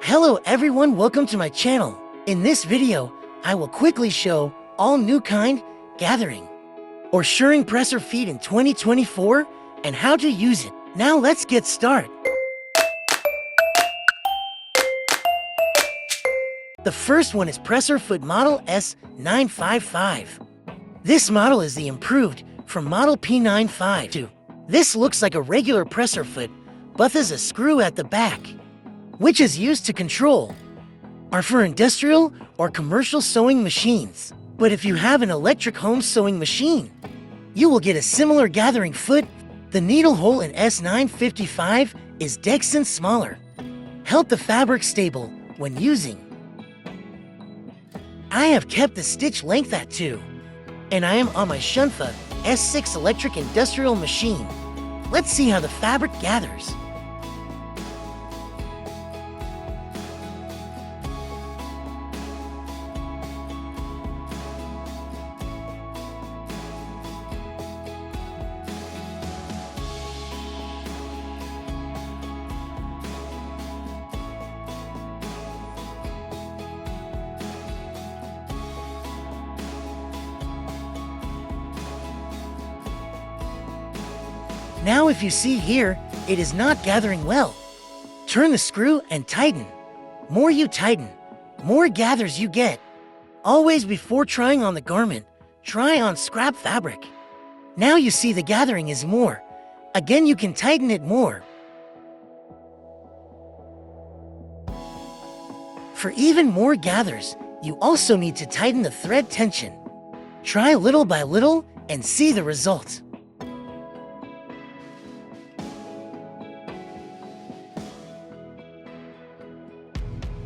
Hello everyone, welcome to my channel. In this video, I will quickly show all new kind gathering or shirring presser feet in 2024 and how to use it. Now let's get started. The first one is presser foot model S955. This model is the improved from model P952. This looks like a regular presser foot, but there's a screw at the back, which is used to control are for industrial or commercial sewing machines. But if you have an electric home sewing machine, you will get a similar gathering foot. The needle hole in S955 is Dexon smaller. Help the fabric stable when using. I have kept the stitch length at 2, and I am on my Shunfa S6 electric industrial machine. Let's see how the fabric gathers. Now if you see here, it is not gathering well. Turn the screw and tighten. More you tighten, more gathers you get. Always before trying on the garment, try on scrap fabric. Now you see the gathering is more. Again, you can tighten it more. For even more gathers, you also need to tighten the thread tension. Try little by little and see the result.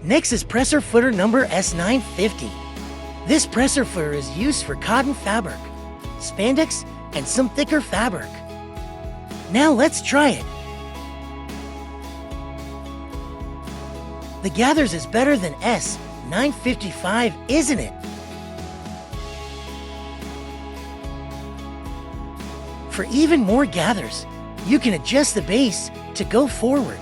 Next is presser footer number S950. This presser footer is used for cotton fabric, spandex, and some thicker fabric. Now let's try it. The gathers is better than S955, isn't it? For even more gathers, you can adjust the base to go forward.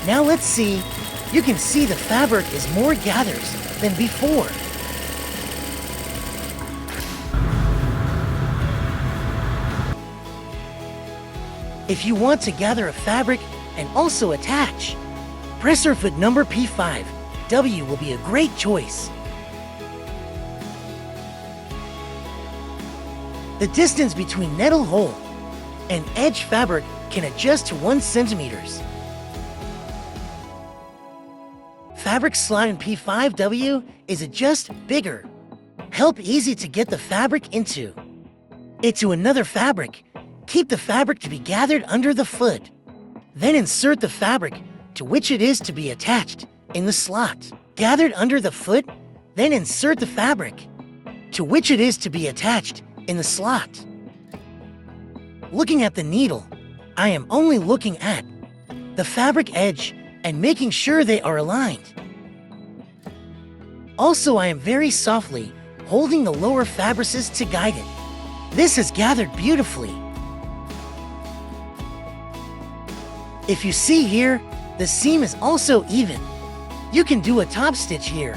Now let's see. You can see the fabric is more gathers than before. If you want to gather a fabric and also attach, presser foot number P5W will be a great choice. The distance between needle hole and edge fabric can adjust to 1 centimeter. Fabric slot in P5W is adjust bigger. Help easy to get the fabric into another fabric. Keep the fabric to be gathered under the foot. Then insert the fabric to which it is to be attached in the slot. Gathered under the foot, then insert the fabric to which it is to be attached in the slot. Looking at the needle, I am only looking at the fabric edge and making sure they are aligned. Also, I am very softly holding the lower fabrices to guide it. This is gathered beautifully. If you see here, the seam is also even. You can do a top stitch here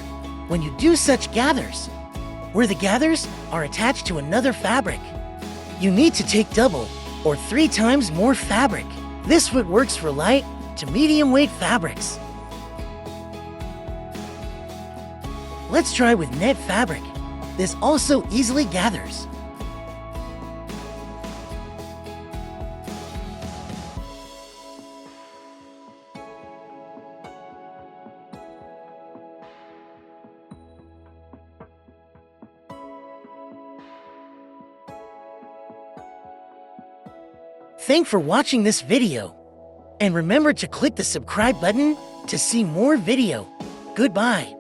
when you do such gathers, where the gathers are attached to another fabric. You need to take double or 3 times more fabric. This foot works for light to medium weight fabrics. Let's try with net fabric. This also easily gathers. Thanks for watching this video. And remember to click the subscribe button to see more video. Goodbye.